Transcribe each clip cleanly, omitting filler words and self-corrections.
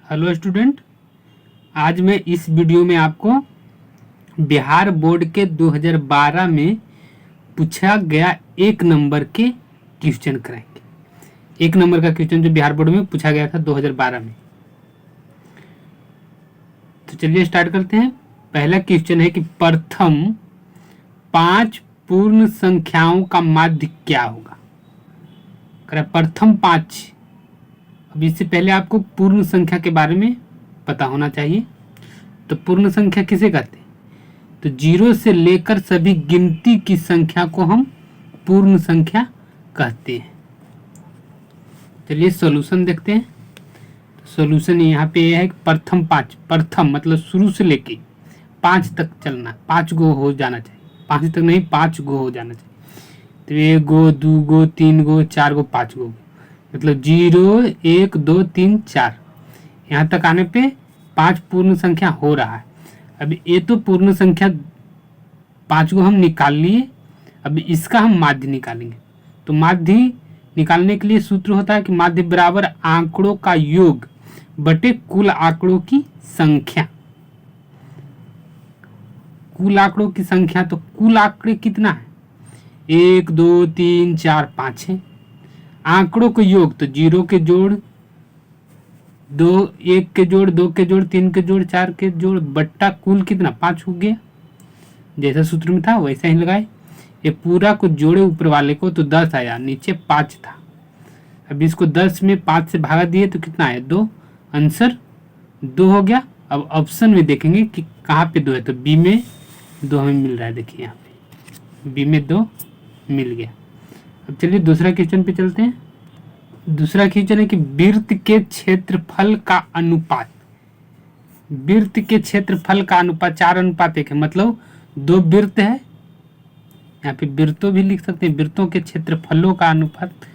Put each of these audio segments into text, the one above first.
Hello student, आज मैं इस वीडियो में आपको बिहार बोर्ड के 2012 में पूछा गया एक नंबर के क्वेश्चन कराएंगे। एक नंबर का क्वेश्चन जो बिहार बोर्ड में पूछा गया था 2012 में। तो चलिए स्टार्ट करते हैं। पहला क्वेश्चन है कि प्रथम 5 पूर्ण संख्याओं का माध्य क्या होगा। प्रथम 5। अब इससे पहले आपको पूर्ण संख्या के बारे में पता होना चाहिए। तो पूर्ण संख्या किसे कहते हैं? तो 0 से लेकर सभी गिनती की संख्या को हम पूर्ण संख्या कहते हैं। चलिए सॉल्यूशन देखते हैं। तो सॉल्यूशन यहाँ पे यह है कि प्रथम 5, प्रथम मतलब शुरू से लेके 5 तक चलना, 5 गो हो जाना चाहिए। 5 तक नहीं, 5 गो हो जाना चाहिए। तो 1 गो, 2 गो, 3 गो, 4 गो, 5 गो, मतलब 0, 1, 2, 3, 4 यहाँ तक आने पे 5 पूर्ण संख्या हो रहा है। अब ये तो पूर्ण संख्या 5 को हम निकाल लिए। अब इसका हम माध्य निकालेंगे। तो माध्य निकालने के लिए सूत्र होता है कि माध्य बराबर आंकड़ों का योग बटे कुल आंकड़ों की संख्या। कुल आंकड़ों की संख्या, तो कुल आंकड़े कितना है? 1, 2, 3, 4, 5 है। आंकड़ों के योग तो 0 के जोड़ 2, 1 के जोड़ 2 के जोड़ 3 के जोड़ 4 के जोड़ बट्टा कुल कितना 5 हो गया। जैसा सूत्र में था वैसा ही लगाए। ये पूरा को जोड़े ऊपर वाले को तो 10 आया, नीचे 5 था। अब इसको 10 में 5 से भागा दिए तो कितना आया? 2। आंसर 2 हो गया। अब ऑप्शन में देखेंगे कि कहाँ पे 2 है। तो बी में 2 हमें मिल रहा है। देखिए यहाँ पे बी में 2 मिल गया। अब चलिए दूसरा क्वेश्चन पे चलते हैं। दूसरा क्वेश्चन है कि वृत्त के क्षेत्रफल का अनुपात। वृत्त के क्षेत्रफल का अनुपात 4:1 है, मतलब 2 वृत्त है। यहाँ पे वृत्तों भी लिख सकते हैं। वृत्तों के क्षेत्रफलों का अनुपात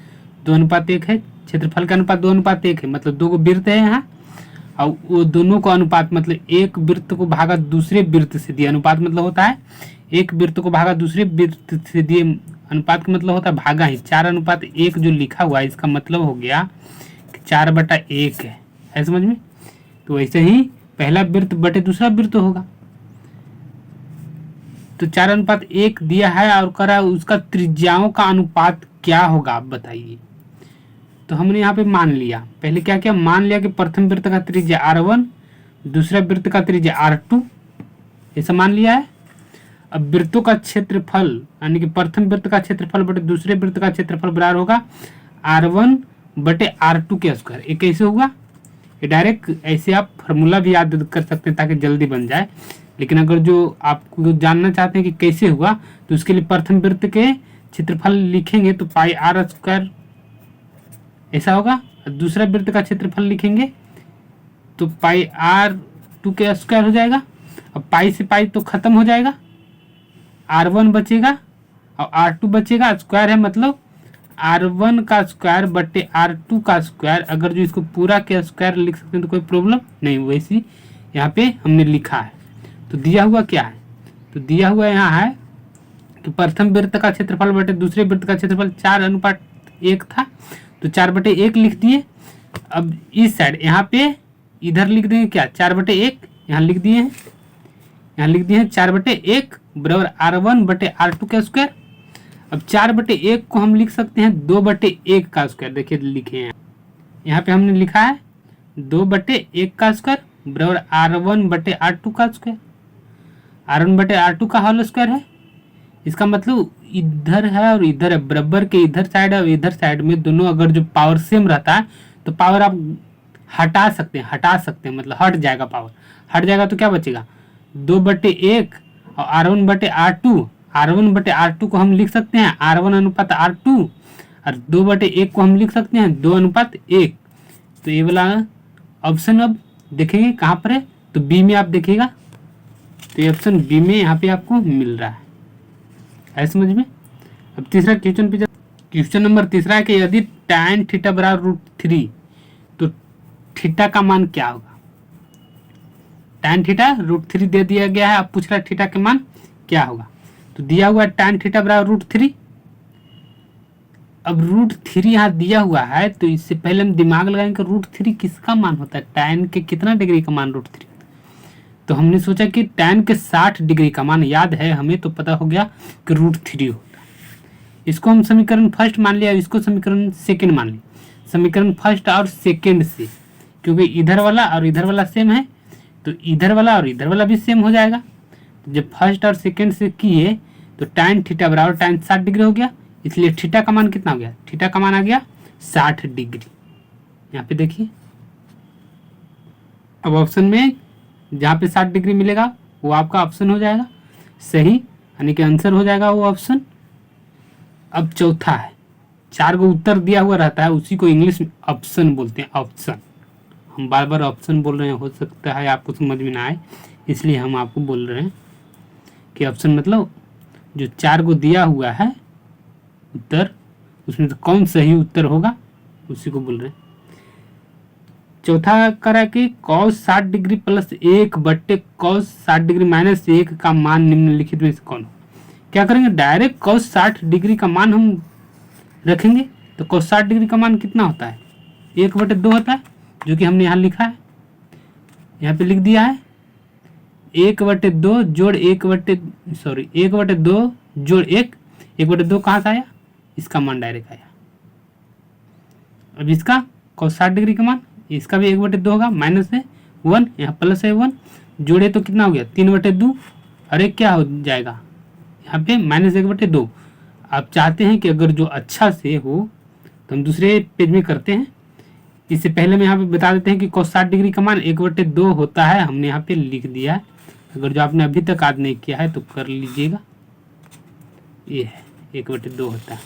2:1 है। क्षेत्रफल का अनुपात 2:1 है, मतलब 2 वृत्त है यहाँ। और वो दोनों का अनुपात मतलब एक वृत्त को भागा दूसरे वृत्त से दिए। अनुपात मतलब होता है एक वृत्त को भागा दूसरे वृत्त से दिए। अनुपात का मतलब होता है भागा ही। 4:1 जो लिखा हुआ है इसका मतलब हो गया कि 4/1 है समझ में। तो वैसे ही पहला वृत्त बटे दूसरा वृत्त होगा। तो 4:1 दिया है और कह रहा है उसका त्रिज्याओं का अनुपात क्या होगा, आप बताइए। तो हमने यहाँ पे मान लिया, पहले क्या किया, मान लिया कि प्रथम वृत्त का त्रिज्या r1, दूसरा वृत्त का त्रिज्या r2, ऐसा मान लिया है। अब वृत्तों का क्षेत्रफल यानी कि प्रथम वृत्त का क्षेत्रफल बटे दूसरे वृत्त का क्षेत्रफल बराबर होगा r1 बटे r2 के स्क्वायर। ये कैसे होगा? ये डायरेक्ट ऐसे आप फार्मूला भी याद कर सकते हैं ताकि जल्दी बन जाए। लेकिन अगर जो आपको जानना चाहते हैं कि कैसे हुआ तो उसके लिए प्रथम वृत्त के क्षेत्रफल लिखेंगे तो पाई r स्क्वायर ऐसा होगा। दूसरा वृत्त का क्षेत्रफल लिखेंगे तो पाई r2 के स्क्वायर हो जाएगा। अब पाई से पाई तो खत्म हो जाएगा, r1 बचेगा और r2 बचेगा। स्क्वायर है मतलब r1 का स्क्वायर बटे r2 का स्क्वायर। अगर जो इसको पूरा के स्क्वायर लिख सकते हैं तो कोई प्रॉब्लम नहीं, वैसी यहाँ पे हमने लिखा है। तो दिया हुआ क्या है? तो दिया हुआ यहाँ है कि प्रथम वृत्त का क्षेत्रफल बटे दूसरे वृत्त का क्षेत्रफल 4:1 था, तो 4/1 लिख दिए। अब इस साइड यहाँ पे इधर लिख देंगे क्या, 4/1 यहाँ लिख दिए हैं। यहाँ लिख दिए हैं 4/1 बराबर r1 बटे r2 का स्क्वायर। अब 4/1 को हम लिख सकते हैं 2/1 का स्क्वायर। देखिए लिखे हैं यहाँ पे हमने लिखा है 2/1 का स्क्वायर बराबर r1 बटे r2 का स्क्वायर। r1 बटे r2 का होल स्क्वायर है। इसका मतलब इधर है और इधर है, बराबर के इधर साइड और इधर साइड में दोनों अगर जो पावर सेम रहता है तो पावर आप हटा सकते हैं मतलब हट जाएगा। पावर हट जाएगा तो क्या बचेगा? 2/1 और r1 बटे r2। r1 बटे r2 को हम लिख सकते हैं r1 अनुपात r2 और 2/1 को हम लिख सकते हैं 2:1। तो ये वाला ऑप्शन अब देखेंगे कहाँ पर है, तो बी में आप देखिएगा। तो ये ऑप्शन बी में यहाँ पे आपको मिल रहा है समझ में। अब तीसरा क्वेश्चन पे क्वेश्चन नंबर तीसरा है कि यदि tan थीटा बराबर √3 तो थीटा का मान क्या होगा। tan थीटा √3 दे दिया गया है। अब पूछ रहा है थीटा के मान क्या होगा। तो दिया हुआ है tan थीटा बराबर √3। अब √3 यहाँ दिया हुआ है, तो इससे पहले हम दिमाग लगाएंगे √3 किसका मान होता है, tan के कितना डिग्री का मान √3। तो हमने सोचा कि tan के 60 डिग्री का मान याद है हमें, तो पता हो गया कि √3 होता है। इसको हम समीकरण फर्स्ट मान लिया, इसको समीकरण सेकंड मान लिया। समीकरण फर्स्ट और सेकंड से, क्योंकि इधर वाला और इधर वाला सेम है, तो इधर वाला और इधर वाला भी सेम हो जाएगा। तो जब फर्स्ट और सेकंड से किए तो tan थीटा बराबर tan 60 डिग्री हो गया, इसलिए थीटा का मान कितना हो गया, थीटा का मान आ गया 60 डिग्री। यहाँ पे देखिए, अब ऑप्शन में जहाँ पे 60 डिग्री मिलेगा वो आपका ऑप्शन हो जाएगा सही, यानी कि आंसर हो जाएगा वो ऑप्शन। अब चौथा है, 4 को उत्तर दिया हुआ रहता है, उसी को इंग्लिश में ऑप्शन बोलते हैं, ऑप्शन। हम बार बार ऑप्शन बोल रहे हैं, हो सकता है आपको समझ में ना आए, इसलिए हम आपको बोल रहे हैं कि ऑप्शन मतलब जो 4 को दिया हुआ है उत्तर, उसमें तो कौन सही उत्तर होगा उसी को बोल रहे हैं। चौथा करा कि cos 60 डिग्री प्लस 1 बट्टे cos 60 डिग्री माइनस 1 का मान निम्नलिखित में से कौन हो। क्या करेंगे, डायरेक्ट cos 60 डिग्री का मान हम रखेंगे। तो cos 60 डिग्री का मान कितना होता है, 1/2 होता है, जो कि हमने यहाँ लिखा है, यहाँ पे लिख दिया है 1/2 जोड़ 1/2 जोड़ 1/2 कहाँ से आया, इसका मान डायरेक्ट आया। अब इसका cos 60 डिग्री का मान, इसका भी 1/2 होगा, माइनस है 1, यहाँ प्लस है 1, जोड़े तो कितना हो गया 3/2, अरे क्या हो जाएगा यहाँ पे -1/2। आप चाहते हैं कि अगर जो अच्छा से हो तो हम दूसरे पेज में करते हैं, इससे पहले मैं यहाँ पे बता देते हैं कि cos 60 डिग्री का मान 1/2 होता है, हमने यहाँ पे लिख दिया है। अगर जो आपने अभी तक याद नहीं किया है तो कर लीजिएगा, ये है 1/2 होता है।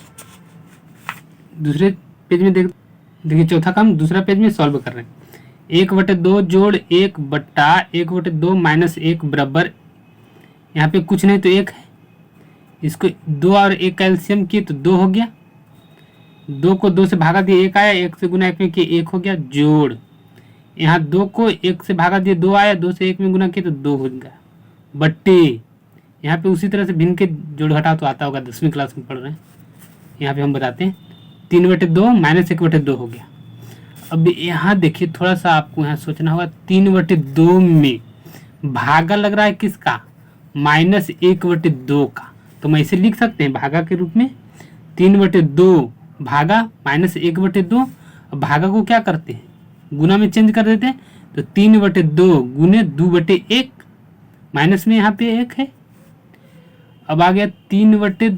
दूसरे पेज में देखिए चौथा काम दूसरा पेज में सॉल्व कर रहे हैं। 1/2 जोड़ 1/1/2 माइनस 1 बराबर, यहाँ पे कुछ नहीं तो 1 है, इसको 2 और 1 का एलसीएम किए तो 2 हो गया, 2 को 2 से भागा दिए 1 आया, 1 से गुना 1 में किए 1 हो गया, जोड़ यहाँ 2 को 1 से भागा दिए 2 आया, 2 से 1 में गुना किए तो 2 हो गया, बट्टे यहाँ पे उसी तरह से भिन्न के जोड़ घटा तो आता होगा, 10वीं क्लास में पढ़ रहे हैं, यहाँ पे हम बताते हैं 3/2 माइनस 1/2 हो गया। अब यहाँ देखिए थोड़ा सा आपको यहाँ सोचना होगा, 3/2 में भागा लग रहा है किसका, -1/2 का, तो मैं इसे लिख सकते हैं भागा के रूप में, 3/2 भागा -1/2। अब भागा को क्या करते हैं, गुना में चेंज कर देते हैं, तो 3/2 गुने 2/1, माइनस में यहाँ पे 1 है। अब आ गया 3/2,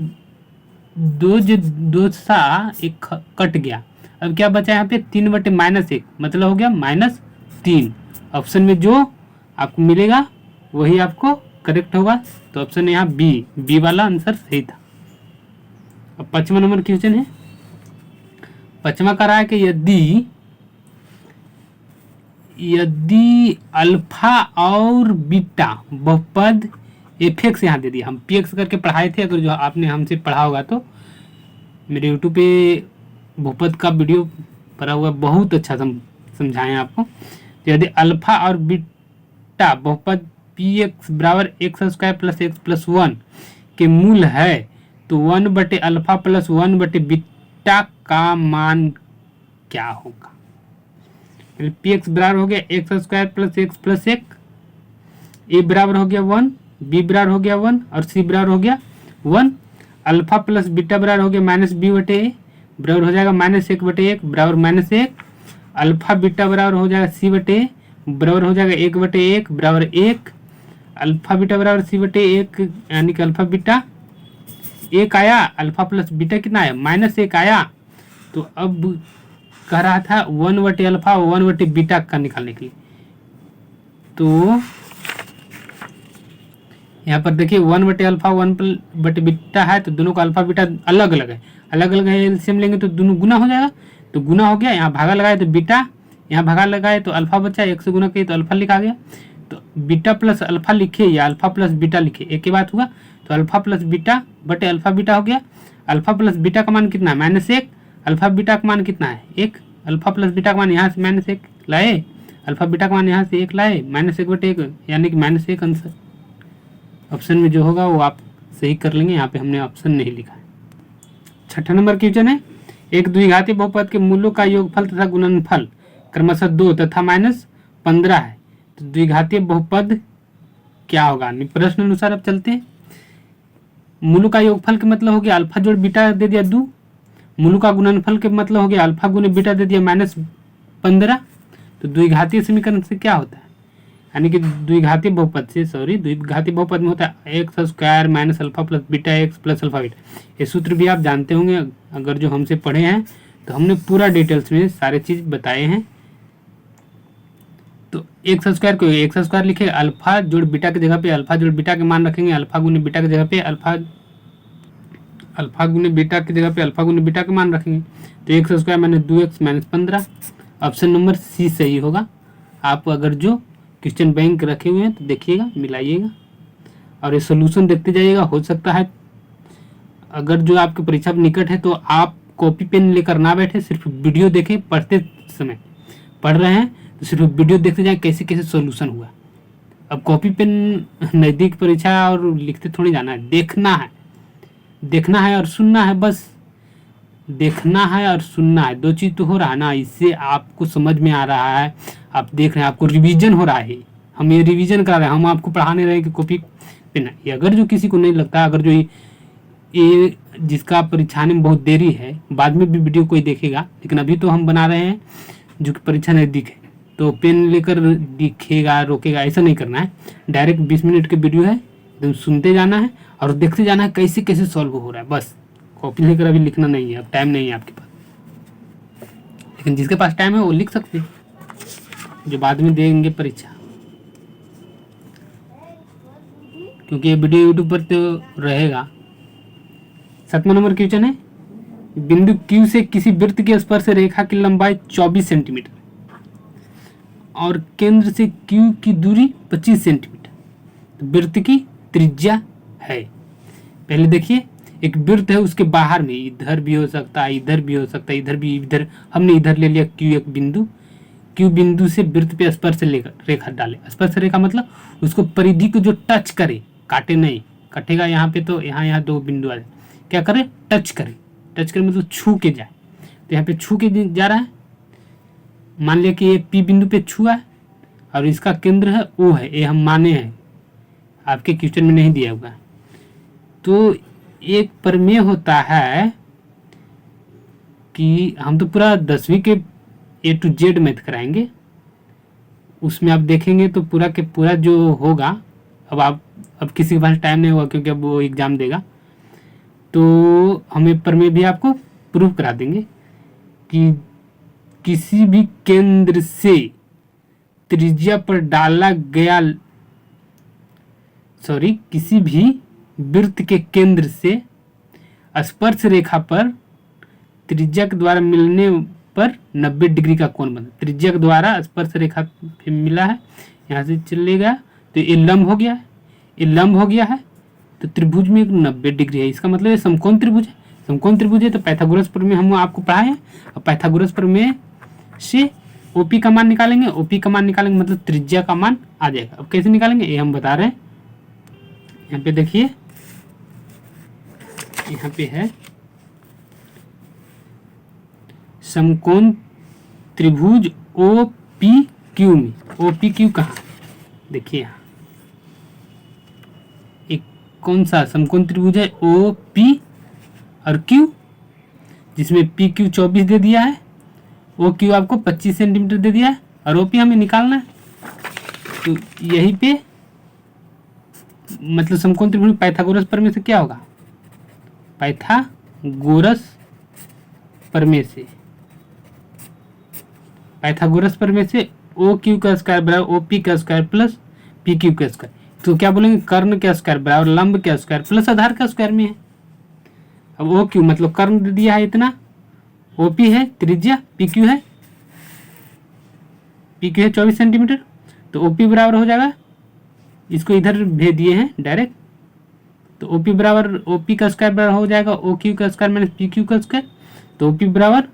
जो 2 सा 1 कट गया, अब क्या बचा यहाँ पे 3/-1, मतलब हो गया -3। ऑप्शन में जो आपको मिलेगा वही आपको करेक्ट होगा, तो ऑप्शन यहाँ बी वाला आंसर सही था। अब 5वां नंबर क्वेश्चन है, 5वां कह रहा है कि यदि अल्फा और बीटा बहुपद एफ यहाँ दे दिया, हम पी करके पढ़ाए थे, अगर जो आपने हमसे पढ़ा होगा तो मेरे यूट्यूब पे बहुपद का वीडियो पड़ा हुआ, बहुत अच्छा समझाएं आपको। तो यदि अल्फा और बीटा बहुपद px बराबर x² प्लस x प्लस 1 के मूल है, तो 1/अल्फा प्लस 1/बीटा का मान क्या होगा। px बराबर हो गया x² plus x plus 1, a बराबर हो गया 1, b बराबर हो गया 1 और c बराबर हो गया 1। अल्फा प्लस बीटा बराबर हो गया -b/a, बराबर हो जाएगा -1/1 बराबर -1। अल्फा बीटा बराबर हो जाएगा c/a, बराबर हो जाएगा 1/1 बराबर 1। अल्फा बीटा बराबर c/1, यानी कि अल्फा बीटा 1 आया, अल्फा प्लस बीटा कितना आया -1 आया। तो अब कह रहा था 1/अल्फा 1/बीटा का निकालने के लिए, तो यहाँ पर देखिए 1/अल्फा 1/बीटा है, तो दोनों का अल्फा बीटा अलग अलग है, एलसीएम लेंगे तो दोनों गुना हो जाएगा, तो गुना हो गया, यहाँ भागा लगाए तो बीटा, यहाँ भागा लगाए तो अल्फा बचा, 1 से गुना किए तो अल्फा लिखा गया। तो बीटा प्लस अल्फा लिखे या अल्फा प्लस बीटा लिखे, एक ही बात हुआ, तो अल्फा प्लस बीटा बटे अल्फा बीटा हो गया। अल्फा प्लस बीटा का मान कितना है -1, अल्फा बीटा का मान कितना है 1, अल्फा प्लस बीटा का मान यहाँ से -1 लाए, अल्फा बीटा का मान यहाँ से 1 लाए, -1/1, यानी कि -1 आंसर। ऑप्शन में जो होगा वो आप सही कर लेंगे, यहाँ पे हमने ऑप्शन नहीं लिखा है। 6ठा नंबर क्वेश्चन है, एक द्विघाती बहुपद के मूलों का योगफल तथा गुणनफल क्रमशः 2 तथा -15 है, तो द्विघातीय बहुपद क्या होगा? प्रश्न अनुसार अब चलते हैं। मूलों का योगफल का मतलब हो गया अल्फा जोड़ बीटा दे दिया 2, मूलों का गुणनफल के मतलब हो गया अल्फा गुने बीटा दे दिया -15। तो द्विघातीय समीकरण से क्या होता है, यानी कि द्विघातीय बहुपद में होता है x square minus alpha plus beta x plus alpha beta. ये सूत्र भी आप जानते होंगे, अगर जो हमसे पढ़े हैं तो हमने पूरा डिटेल्स में सारे चीज बताए हैं। तो एक्स स्क्वायर लिखे, अल्फा जोड़ बीटा की जगह पे अल्फा जोड़ बीटा के मान रखेंगे, अल्फा गुने बीटा की जगह पे अल्फा गुने बीटा की जगह पे अल्फा गुने बीटा के मान रखेंगे। तो X square minus 2x minus 15, option number C सही होगा। आप अगर जो क्वेश्चन बैंक रखे हुए हैं तो देखिएगा, मिलाइएगा और ये सोल्यूशन देखते जाइएगा। हो सकता है अगर जो आपके परीक्षा निकट है तो आप कॉपी पेन लेकर ना बैठे, सिर्फ वीडियो देखें। पढ़ते समय पढ़ रहे हैं तो सिर्फ वीडियो देखते जाएं कैसे कैसे सोल्यूशन हुआ। अब कॉपी पेन नज़दीक परीक्षा और लिखते थोड़ी जाना है, देखना है और सुनना है, बस देखना है और सुनना है, दो चीज़ तो हो रहा है ना। इससे आपको समझ में आ रहा है, आप देख रहे हैं, आपको रिवीजन हो रहा है। हम ये रिवीजन करा रहे हैं, हम आपको पढ़ा नहीं रहे कि कॉपी पेन। अगर जो किसी को नहीं लगता, अगर जो ये जिसका परीक्षा में बहुत देरी है, बाद में भी वीडियो कोई देखेगा, लेकिन अभी तो हम बना रहे हैं जो कि परीक्षा नज़दीक है, तो पेन लेकर दिखेगा रोकेगा, ऐसा नहीं करना है। डायरेक्ट 20 मिनट के वीडियो है, एकदम सुनते जाना है और देखते जाना है कैसे कैसे सॉल्व हो रहा है। बस कॉपी लेकर अभी लिखना नहीं है, अब टाइम नहीं है आपके पास। लेकिन जिसके पास टाइम है वो लिख सकते हैं, जो बाद में देंगे परीक्षा, क्योंकि ये वीडियो यूट्यूब पर तो रहेगा। 7वां नंबर क्वेश्चन है, बिंदु Q से किसी वृत्त की स्पर्श रेखा की लंबाई 24 सेंटीमीटर और केंद्र से Q की दूरी 25 सेंटीमीटर, तो वृत्त की त्रिज्या है। पहले देखिए, एक वृत्त है, उसके बाहर में इधर भी हो सकता है, इधर भी हो सकता है, इधर भी, इधर हमने इधर ले लिया Q एक बिंदु। Q बिंदु से वृत्त पे स्पर्श रेखा डाले। स्पर्श रेखा मतलब उसको परिधि को जो टच करे, काटे नहीं, कटेगा यहाँ पे तो यहाँ 2 बिंदु आ जाए, क्या करे, टच करे मतलब छू के जाए। तो यहाँ पे छू के जा रहा है, मान लिया कि ये P बिंदु पे छुआ है और इसका केंद्र है O है, ये हम माने हैं, आपके क्वेश्चन में नहीं दिया हुआ। तो एक प्रमेय होता है कि हम तो पूरा 10वीं के A to Z मैथ कराएंगे, उसमें आप देखेंगे तो पूरा के पूरा जो होगा। अब किसी के पास टाइम नहीं होगा क्योंकि अब वो एग्ज़ाम देगा, तो हमें प्रमेय भी आपको प्रूफ करा देंगे कि किसी भी केंद्र से त्रिज्या पर डाला गया, किसी भी वृत्त के केंद्र से स्पर्श रेखा पर त्रिज्या के द्वारा मिलने पर 90 डिग्री का कोण बनता है। त्रिज्या के द्वारा स्पर्श रेखा पे मिला है, यहाँ से चलेगा तो ये लंब हो गया है, तो त्रिभुज में 90 डिग्री है, इसका मतलब ये समकोण त्रिभुज है। तो पाइथागोरस प्रमेय हम आपको पढ़ाए हैं, और पाइथागोरस प्रमेय से ओपी का मान निकालेंगे, मतलब त्रिज्या का मान आ जाएगा। अब कैसे निकालेंगे ये हम बता रहे हैं। यहाँ पे देखिए, यहाँ पे है समकोण त्रिभुज OPQ में, OPQ कहाँ, देखिए यहाँ एक कौन सा समकोण त्रिभुज है OP और Q, जिसमें PQ 24 दे दिया है, OQ आपको 25 सेंटीमीटर दे दिया है और OP हमें निकालना है। तो यही पे मतलब समकोण त्रिभुज पाइथागोरस प्रमेय से क्या होगा, पाइथागोरस प्रमेय से OQ का स्क्वायर बराबर OP का स्क्वायर प्लस PQ का स्क्वायर। तो क्या बोलेंगे, कर्ण का स्क्वायर बराबर लंब का स्क्वायर प्लस आधार का स्क्वायर में है। अब OQ मतलब कर्ण दे दिया है इतना, OP है त्रिज्या, PQ है 24 सेंटीमीटर, तो OP बराबर हो जाएगा, इसको इधर भेज दिए हैं डायरेक्ट, तो OP बराबर OP का स्क्वायर बराबर हो जाएगा OQ का स्क्वायर माइनस PQ का स्क्वायर। तो OP बराबर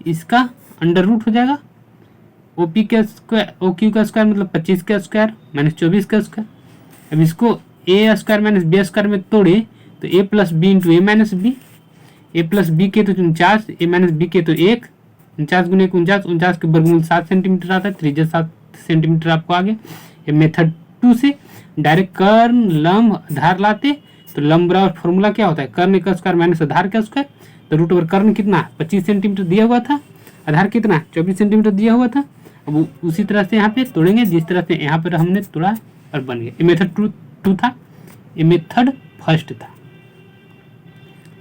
इसका अंडर रूट हो जाएगा, OP का स्क्वायर OQ का स्क्वायर मतलब 25 का स्क्वायर माइनस 24 का स्क्वायर। अब इसको A square minus B square में तोड़े तो A plus B into A minus B, A plus B के तो 49, ए माइनस बी के तो 1, 49 गुने 49, 49 के वर्गमूल 7 सेंटीमीटर आता है, त्रिज्या 7 सेंटीमीटर आपको आगे। ये मेथड 2 से डायरेक्ट कर्ण लंब आधार लाते तो लंब बराबर फॉर्मूला क्या होता है, कर्ण का स्क्वायर माइनस आधार का स्क्वायर। तो रूट ओवर कर्ण कितना 25 सेंटीमीटर दिया हुआ था, आधार कितना 24 सेंटीमीटर दिया हुआ था। अब उसी तरह से यहाँ पे तोड़ेंगे जिस तरह से यहाँ पर हमने तोड़ा और बन गया। ये मेथड 2 था, ये मेथड फर्स्ट था।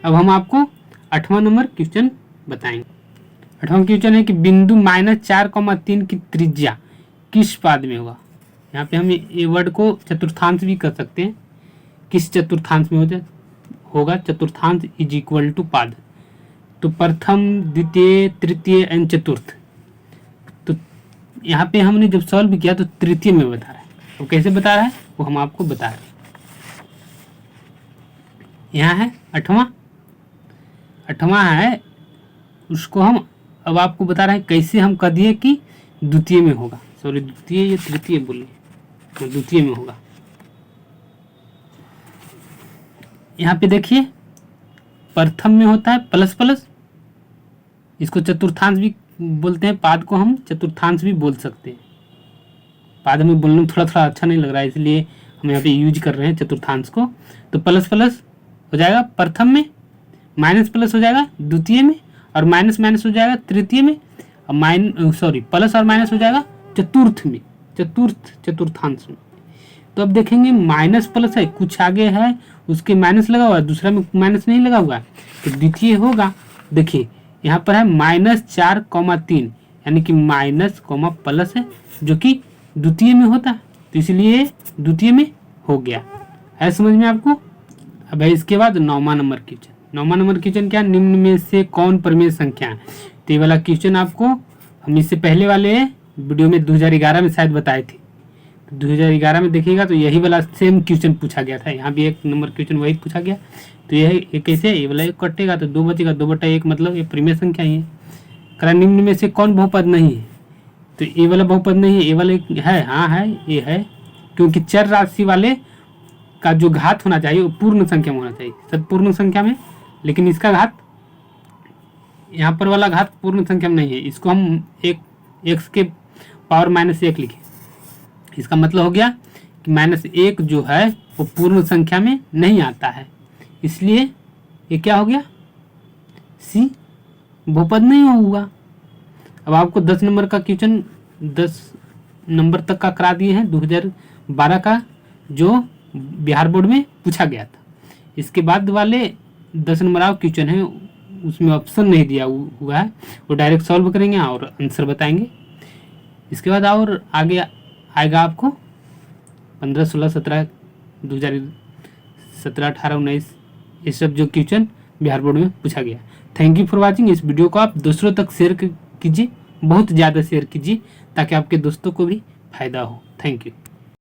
अब हम आपको 8वां नंबर क्वेश्चन बताएंगे। 8वां क्वेश्चन है कि बिंदु -4,3 की त्रिज्या किस पाद में होगा। यहाँ पे हम ये वर्ड को चतुर्थांश भी कर सकते हैं, किस चतुर्थांश में होगा। चतुर्थांश इज इक्वल टू पाद, तो प्रथम द्वितीय तृतीय एंड चतुर्थ। तो यहाँ पे हमने जब सॉल्व किया तो तृतीय में बता रहा है, तो कैसे बता रहा है वो हम आपको बता रहे हैं। यहाँ है 8वां है, उसको हम अब आपको बता रहे हैं कैसे हम कह दिए कि द्वितीय में होगा, सॉरी द्वितीय या तृतीय बोलिए, तो द्वितीय में होगा। यहाँ पे देखिए प्रथम में होता है प्लस प्लस, इसको चतुर्थांश भी बोलते हैं, पाद को हम चतुर्थांश भी बोल सकते हैं। पाद में बोलने में थोड़ा थोड़ा अच्छा नहीं लग रहा है, इसलिए हम यहाँ पे यूज कर रहे हैं चतुर्थांश को। तो प्लस प्लस हो जाएगा प्रथम में, माइनस प्लस हो जाएगा द्वितीय में, और माइनस माइनस हो जाएगा तृतीय में, और प्लस और माइनस हो जाएगा चतुर्थ में, चतुर्थांश में। तो अब देखेंगे माइनस प्लस है, कुछ आगे है उसके माइनस लगा हुआ है, दूसरा में माइनस नहीं लगा हुआ है, तो द्वितीय होगा। देखिए यहाँ पर है -4,3, यानी कि माइनस कॉमा प्लस है जो कि द्वितीय में होता है, तो इसलिए द्वितीय में हो गया है। समझ में आपको। अब है इसके बाद 9वां नंबर क्वेश्चन। 9वां नंबर क्वेश्चन क्या, निम्न में से कौन परिमेय संख्या है। तो ये वाला क्वेश्चन आपको हम इससे पहले वाले वीडियो में 2011 में शायद बताए थे। 2011 में देखिएगा तो यही वाला सेम क्वेश्चन पूछा गया था, यहाँ भी 1 नंबर क्वेश्चन वही पूछा गया। तो यह कैसे, ये वाला 1 कटेगा तो 2 बचेगा, 2/1, मतलब ये परिमेय संख्या ही है। करा निम्न में से कौन बहुपद नहीं है, तो ये वाला बहुपद नहीं है, ये वाला है, हाँ है, ये है, क्योंकि चर राशि वाले का जो घात होना चाहिए वो पूर्ण संख्या में होना चाहिए, सदपूर्ण संख्या में, लेकिन इसका घात यहाँ पर वाला घात पूर्ण संख्या में नहीं है। इसको हम x के पावर -1 लिखें, इसका मतलब हो गया कि -1 जो है वो पूर्ण संख्या में नहीं आता है, इसलिए ये क्या हो गया, सी बहुपद नहीं होगा। अब आपको 10 नंबर का क्वेश्चन 10 नंबर तक का करा दिए हैं 2012 का, जो बिहार बोर्ड में पूछा गया था। इसके बाद वाले 10 नंबर आप क्वेश्चन है उसमें ऑप्शन नहीं दिया हुआ है, वो डायरेक्ट सॉल्व करेंगे और आंसर बताएंगे। इसके बाद और आगे आएगा आपको 15, 16, 17, 2017, 18, 19 ये सब जो क्वेश्चन बिहार बोर्ड में पूछा गया। Thank you for watching. इस वीडियो को आप दूसरों तक शेयर कीजिए, बहुत ज़्यादा शेयर कीजिए ताकि आपके दोस्तों को भी फायदा हो। Thank you.